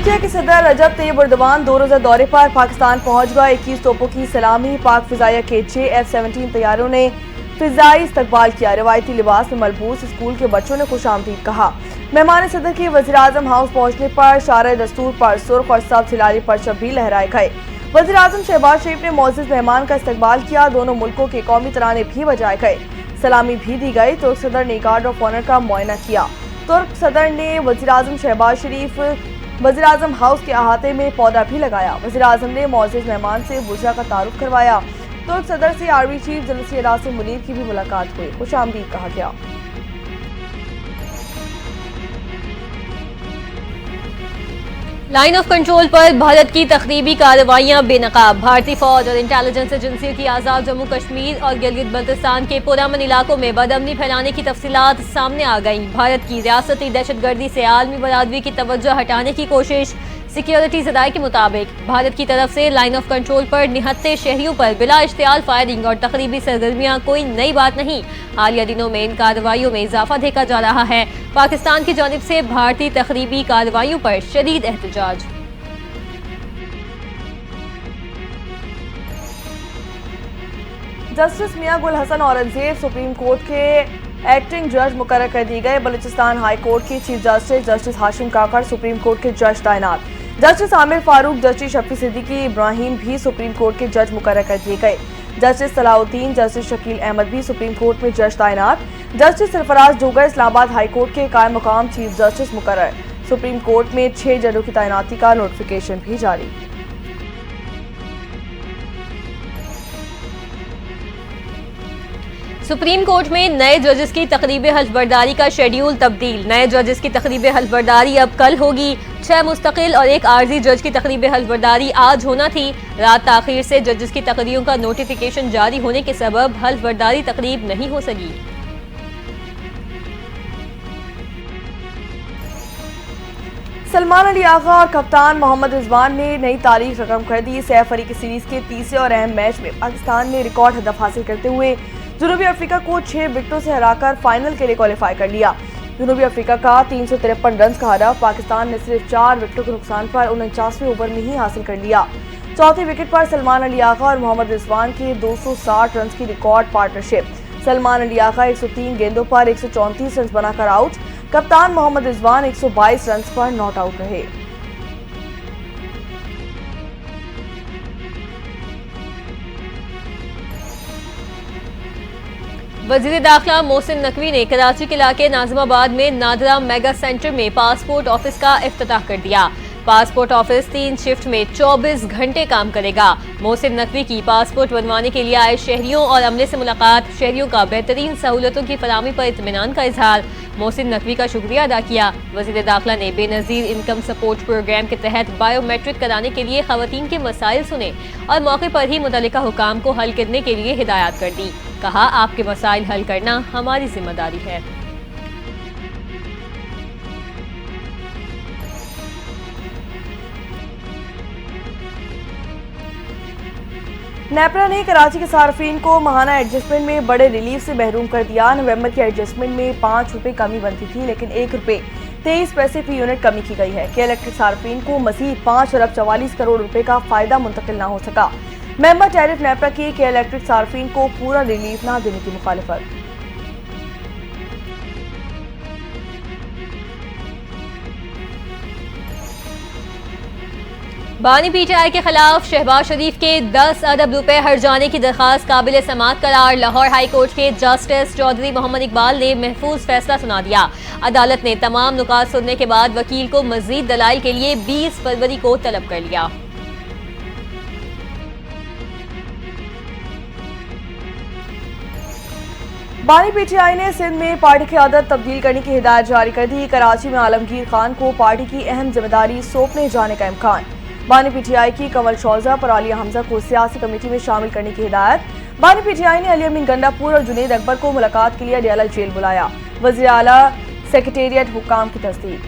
तुर्की के सदर रजब Tayyip Erdogan 2 रोजा दौरे पर पाकिस्तान पहुंच गए। 21 तोपों की सलामी पाक फिजाइया के 6 F-17 तैयारों ने फिजाई इस्तकबाल किया। रवायती लिबास में मलबूस स्कूल के बच्चों ने खुशामदीद कहा। मेहमान सदर के वज़ीर-ए-आज़म हाउस पहुंचने पर शार दस्तूर पर सुर्ख और सब्ज़ हिलाली परचम भी लहराए गए। वज़ीर-ए-आज़म शहबाज शरीफ ने मोअज़्ज़ज़ मेहमान का इस्तकबाल किया। दोनों मुल्कों के कौमी तराने भी बजाए गए, सलामी भी दी गई। तुर्क सदर ने गार्ड ऑफ ऑनर का मुआयना किया। तुर्क सदर ने वज़ीर-ए-आज़म शहबाज शरीफ वज़ीर-ए-आज़म हाउस के अहाते में पौधा भी लगाया। वज़ीर-ए-आज़म ने मोअज़्ज़ज़ मेहमान से बुशरा का तारुफ करवाया। तुर्क सदर से army chief general Syed Munir की भी मुलाकात हुई, खुशामदीद कहा गया। लाइन ऑफ कंट्रोल पर भारत की तखरीबी कार्रवाइयां बेनकाब। भारतीय फौज और इंटेलिजेंस एजेंसियों की आज़ाद जम्मू कश्मीर और गिलगित बल्तिस्तान के पुरअमन इलाकों में बदअमनी फैलाने की तफसीलात सामने आ गईं। भारत की रियासती दहशतगर्दी से आलमी बरादरी की तवज्जो हटाने की कोशिश। सिक्योरिटी ज़राए के मुताबिक भारत की तरफ से लाइन ऑफ कंट्रोल पर निहत्ते शहरियों पर बिला इश्तियाल फायरिंग और तकरीबी सरगर्मियां कोई नई बात नहीं। हालिया दिनों में इन कार्रवाइयों में इजाफा देखा जा रहा है। पाकिस्तान की जानिब से भारतीय तकरीबी कार्रवाइयों पर शदीद एहतजाज। जस्टिस मियां गुल हसन औरंगजेब सुप्रीम कोर्ट के एक्टिंग जज मुकर्रर कर दिए गए। बलूचिस्तान हाई कोर्ट के चीफ जस्टिस जस्टिस हाशिम काकड़ सुप्रीम कोर्ट के जज तैनात। जस्टिस आमिर फारूक, जस्टिस शफी सिद्दीकी इब्राहिम भी सुप्रीम कोर्ट के जज मुकर्रर कर दिए गए। जस्टिस सलाउद्दीन, जस्टिस शकील अहमद भी सुप्रीम कोर्ट में जज तैनात। जस्टिस सरफराज जोगर इस्लामाबाद हाई कोर्ट के कायम मुकाम चीफ जस्टिस मुकर्रर। सुप्रीम कोर्ट में 6 जजों की तैनाती का नोटिफिकेशन भी जारी। सुप्रीम कोर्ट में नए जजेस की तकरीब हल्फबरदारी का शेड्यूल तब्दील। नए जजेस की तकरीब हल्फबरदारी अब कल होगी। 6 मुस्तकिल और 1 आर्जी जज की तकरीब हल्फबरदारी आज होना थी। रात ताखीर से जजेस की तकरीरों का नोटिफिकेशन जारी होने के सबब हल्फबरदारी तकरीब नहीं हो सकी। सलमान अली आगा और कप्तान मोहम्मद रिजवान ने नई तारीख रकम कर दी। सैफ अली की सीरीज के तीसरे और अहम मैच में पाकिस्तान ने रिकॉर्ड हदफ हासिल करते हुए जनूबी अफ्रीका को 6 विकेटों से हराकर फाइनल के लिए क्वालिफाई कर लिया। जनूबी अफ्रीका का 353 रन का हदफ पाकिस्तान ने सिर्फ 4 विकेटों के नुकसान पर 49वें ओवर में ही हासिल कर लिया। चौथे विकेट पर सलमान अली आगा और मोहम्मद रिजवान की 260 रन की रिकॉर्ड पार्टनरशिप। सलमान अली आगा 103 गेंदों पर 134 रन बनाकर आउट। कप्तान मोहम्मद रिजवान 122 रन पर नॉट आउट रहे। वज़ीर दाखिला मोहसिन नकवी ने कराची के इलाके नाज़िमाबाद में नादरा मेगा सेंटर में पासपोर्ट ऑफिस का इफ्तिताह कर दिया। पासपोर्ट ऑफिस 3 शिफ्ट में 24 घंटे काम करेगा। मोहसिन नकवी की पासपोर्ट बनवाने के लिए आए शहरियों और अमले से मुलाकात। शहरियों का बेहतरीन सहूलतों की फराहमी पर इत्मीनान का इजहार। मोहसिन नकवी का शुक्रिया अदा किया। वज़ीर दाखिला ने बेनज़ीर इनकम सपोर्ट प्रोग्राम के तहत बायोमेट्रिक कराने के लिए खवातीन के मसाइल सुने और मौके पर ही मुतल्लिका हुकाम को हल करने के लिए हिदायत कर दी। कहा, आपके मसाइल हल करना हमारी जिम्मेदारी है। नेपरा ने कराची के सार्फिन को माहाना एडजस्टमेंट में बड़े रिलीफ से महरूम कर दिया। नवंबर के एडजस्टमेंट में 5 रुपए कमी बनती थी, लेकिन 1 रुपए 23 पैसे फी यूनिट कमी की गई है। के इलेक्ट्रिक सार्फिन को मजीद 5 अरब 44 करोड़ रुपए का फायदा मुंतकिल न हो सका। मेंबर टैरिफ नेपरा की के इलेक्ट्रिक सार्फिन को पूरा रिलीफ न देने की मुखालिफत। बानी पीटीआई के खिलाफ शहबाज शरीफ के 10 अरब रुपए हर जाने की दरखास्त काबिल समाअत करार। लाहौर हाई कोर्ट के जस्टिस चौधरी मोहम्मद इकबाल ने महफूज फैसला सुना दिया। अदालत ने तमाम नुकात सुनने के बाद वकील को मजीद दलाइल के लिए 20 फरवरी को तलब कर लिया। बानी पीटीआई ने सिंध में पार्टी की आदत तब्दील करने की हिदायत जारी कर दी। कराची में आलमगीर खान को पार्टी की अहम जिम्मेदारी सौंपने जाने का इम्कान। बानी पीटीआई की कंवल शौजा पर आलिया हमजा को सियासी कमेटी में शामिल करने की हिदायत। बानी पीटीआई ने अली अमीन गंडापुर और जुनेद अकबर को मुलाकात के लिए अडियाला जेल बुलाया। वज़ीर आला सेक्रेटेरिएट हुक्काम की तस्दीक।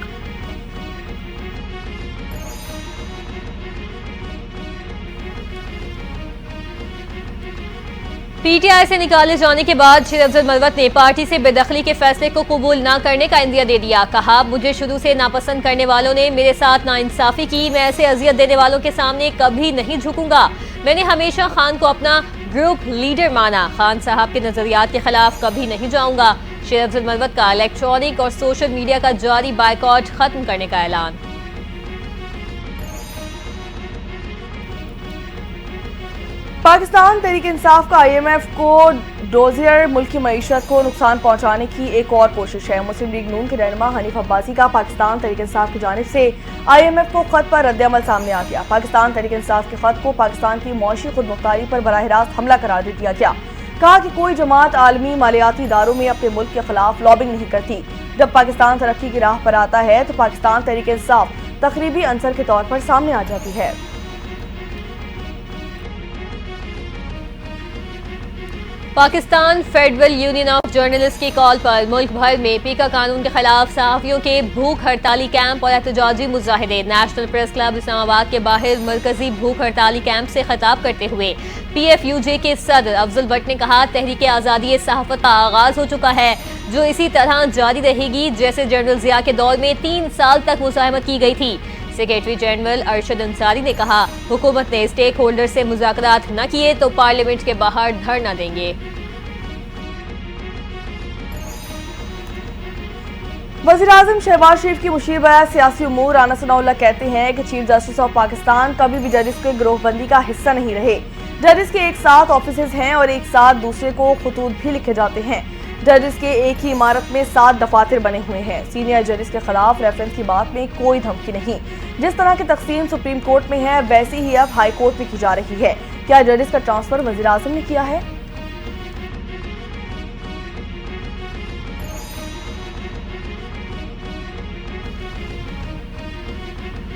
पीटीआई से निकाले जाने के बाद शेर अफजल मलवत ने पार्टी से बेदखली के फैसले को कबूल न करने का इंदिया दे दिया। कहा, मुझे शुरू से नापसंद करने वालों ने मेरे साथ नाइंसाफी की। मैं ऐसे अजियत देने वालों के सामने कभी नहीं झुकूंगा। मैंने हमेशा खान को अपना ग्रुप लीडर माना। खान साहब के नजरियात के खिलाफ कभी नहीं जाऊंगा। शेर अफजल मलवत का इलेक्ट्रॉनिक और सोशल मीडिया का जारी बायकॉट खत्म करने का ऐलान। पाकिस्तान तहरीक इंसाफ का IMF को डोजियर मुल्क की मईशत को नुकसान पहुंचाने की एक और कोशिश है। मुस्लिम लीग नून के रहनुमा हनीफ अब्बासी का पाकिस्तान तहरीक इंसाफ की जानिब से IMF को खत पर रद्दअमल सामने आ गया। पाकिस्तान तहरीक इंसाफ के खत को पाकिस्तान की मौशी खुदमुख्तारी पर बराह रास्त हमला करार दे दिया गया। कहा कि कोई जमात आलमी मालियाती इदारों में अपने मुल्क के खिलाफ लॉबिंग नहीं करती। जब पाकिस्तान तरक्की की राह पर आता है तो पाकिस्तान तहरीक इंसाफ तकरीबी अंसर के तौर पर सामने आ जाती है। Pakistan federal union of journalist की कॉल पर मुल्क भर में पीका कानून के खिलाफ सहाफियों के भूख हड़ताली कैंप और एहतजाजी मुजाहिदे। नेशनल प्रेस क्लब इस्लामाबाद के बाहर मरकजी भूख हड़ताली कैंप से खिताब करते हुए PFUJ के सदर अफजल भट्ट ने कहा, तहरीक आज़ादी सहाफत का आगाज हो चुका है, जो इसी तरह जारी रहेगी जैसे जनरल जिया के दौर में 3 साल तक मुज़ाहमत की गई थी। सेक्रेटरी जनरल अरशद अंसारी ने कहा, हुकूमत ने स्टेक होल्डर से मुज़ाकरात न किए तो पार्लियामेंट के बाहर धरना देंगे। वज़ीर-ए-आज़म शहबाज शरीफ की मुशीर बयान सियासी उमूर राना सनाउल्लाह कहते हैं कि चीफ जस्टिस ऑफ पाकिस्तान कभी भी जजेस के गिरोहबंदी का हिस्सा नहीं रहे। जजेस के एक साथ ऑफिसेज हैं और एक साथ दूसरे को खतूत भी लिखे जाते हैं। जजेस के एक ही इमारत में 7 दफातर बने हुए हैं। सीनियर जजेस के खिलाफ रेफरेंस की बात में कोई धमकी नहीं। जिस तरह की तकसीम सुप्रीम कोर्ट में है वैसी ही अब हाई कोर्ट में की जा रही है। क्या जजेस का ट्रांसफर वज़ीर-ए-आज़म ने किया है?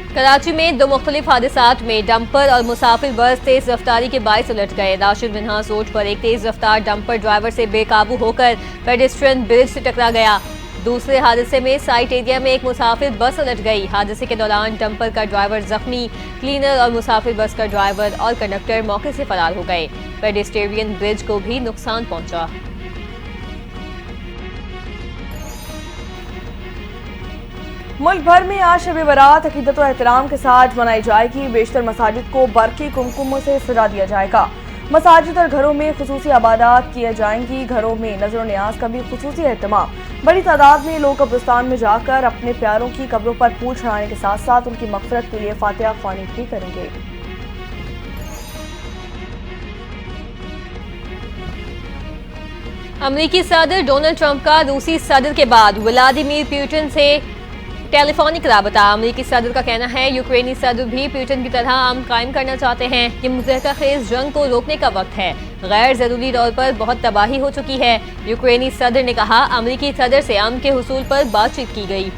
कराची में 2 मुख्तलिफ हादसात में डंपर और मुसाफिर बस तेज रफ्तारी के बाइस उलट गए। राशिद मिन्हास रोड पर एक तेज रफ्तार डंपर ड्राइवर से बेकाबू होकर पेडेस्ट्रियन ब्रिज से टकरा गया। दूसरे हादसे में साइट एरिया में एक मुसाफिर बस उलट गई। हादसे के दौरान डंपर का ड्राइवर जख्मी, क्लीनर और मुसाफिर बस का ड्राइवर और कंडक्टर मौके से फरार हो गए। पेडेस्ट्रियन ब्रिज को भी नुकसान पहुंचा। मुल्क भर में आज शब बारात अकीदत और एहतराम के साथ मनाई जाएगी। बेशतर मसाजिद को बरकी कुमकुम से सजा दिया जाएगा। मसाजिद और घरों में खुसूसी इबादत किए जाएंगी। घरों में नजर न्याज का भी खुसूसी एहतमाम। बड़ी तादाद में लोग कब्रिस्तान में जाकर अपने प्यारों की कब्रों पर फूल चढ़ाने के साथ साथ उनकी मग़फ़िरत के लिए फातिहा ख्वानी भी करेंगे। अमेरिकी सदर डोनाल्ड ट्रंप का रूसी सदर के बाद व्लादिमीर पुतिन से टेलीफोनिक राबता। अमेरिकी सदर का कहना है यूक्रेनी सदर भी पुतिन की तरह अमन कायम करना चाहते हैं। ये मुज़हका खेज जंग को रोकने का वक्त है। गैर जरूरी तौर पर बहुत तबाही हो चुकी है। यूक्रेनी सदर ने कहा, अमेरिकी सदर से अमन के हुसूल पर बातचीत की गई।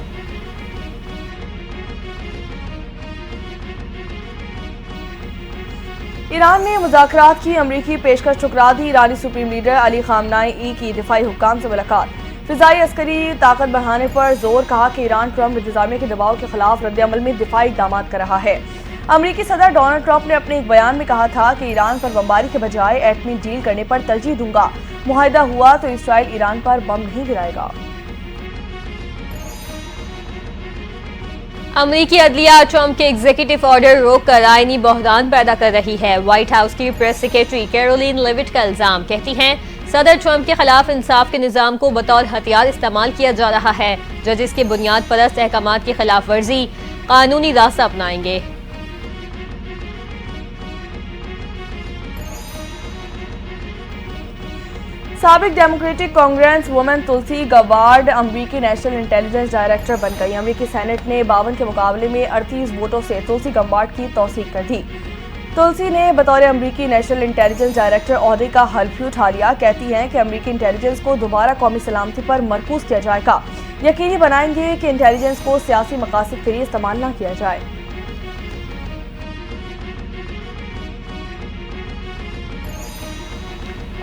ईरान ने मुज़ाकरात की अमेरिकी पेशकश ठुकरा दी। ईरानी सुप्रीम लीडर अली खामनाई की दिफाई हुक्काम से मुलाकात। फिजाई अस्करी ताकत बढ़ाने पर जोर। कहा कि ईरान ट्रंप इंतजामिया के दबाव के खिलाफ रद्द-ए-अमल में दिफाई इक़दाम कर रहा है। अमेरिकी सदर डोनाल्ड ट्रंप ने अपने एक बयान में कहा था कि ईरान पर बमबारी के बजाय एटमी डील करने पर तरजीह दूंगा। मुआहिदा हुआ तो इसराइल ईरान पर बम नहीं गिराएगा। अमेरिकी अदलिया ट्रंप के एग्जीक्यूटिव ऑर्डर रोककर आईनी बहरान पैदा कर रही है। व्हाइट हाउस की प्रेस सेक्रेटरी कैरोलिन लेविट का इल्जाम। कहती हैं, सदर ट्रंप के खिलाफ इंसाफ के निजाम को बतौर हथियार इस्तेमाल किया जा रहा है। जजेस के बुनियाद परस्त अहकामात की खिलाफ वर्जी कानूनी रास्ता अपनाएंगे। साबिक डेमोक्रेटिक कांग्रेस वुमन तुलसी गवार्ड अमेरिकी नेशनल इंटेलिजेंस डायरेक्टर बन गई। अमेरिकी सेनेट ने 52 के मुकाबले में 38 वोटों से तुलसी गवार्ड की तौसीक कर दी। तुलसी ने बतौर अमेरिकी नेशनल इंटेलिजेंस डायरेक्टर ओहदे का हल्फ भी उठा लिया। कहती हैं कि अमेरिकी इंटेलिजेंस को दोबारा कौमी सलामती पर मरकूज किया जाएगा। यकीनी बनाएंगे कि इंटेलिजेंस को सियासी मकासद के लिए इस्तेमाल न किया जाए।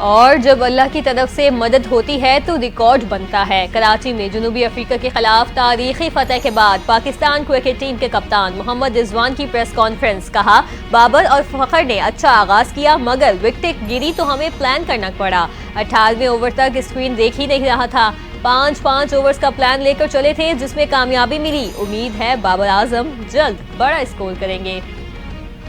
और जब अल्लाह की तरफ से मदद होती है तो रिकॉर्ड बनता है। कराची में जनूबी अफ्रीका के खिलाफ तारीखी फतह के बाद पाकिस्तान क्रिकेट टीम के कप्तान मोहम्मद रिजवान की प्रेस कॉन्फ्रेंस। कहा, बाबर और फखर ने अच्छा आगाज किया मगर विकेट गिरी तो हमें प्लान करना पड़ा। 18वें ओवर तक स्क्रीन देख ही नहीं रहा था। 5 ओवर्स का प्लान लेकर चले थे जिसमें कामयाबी मिली। उम्मीद है बाबर आजम जल्द बड़ा स्कोर करेंगे।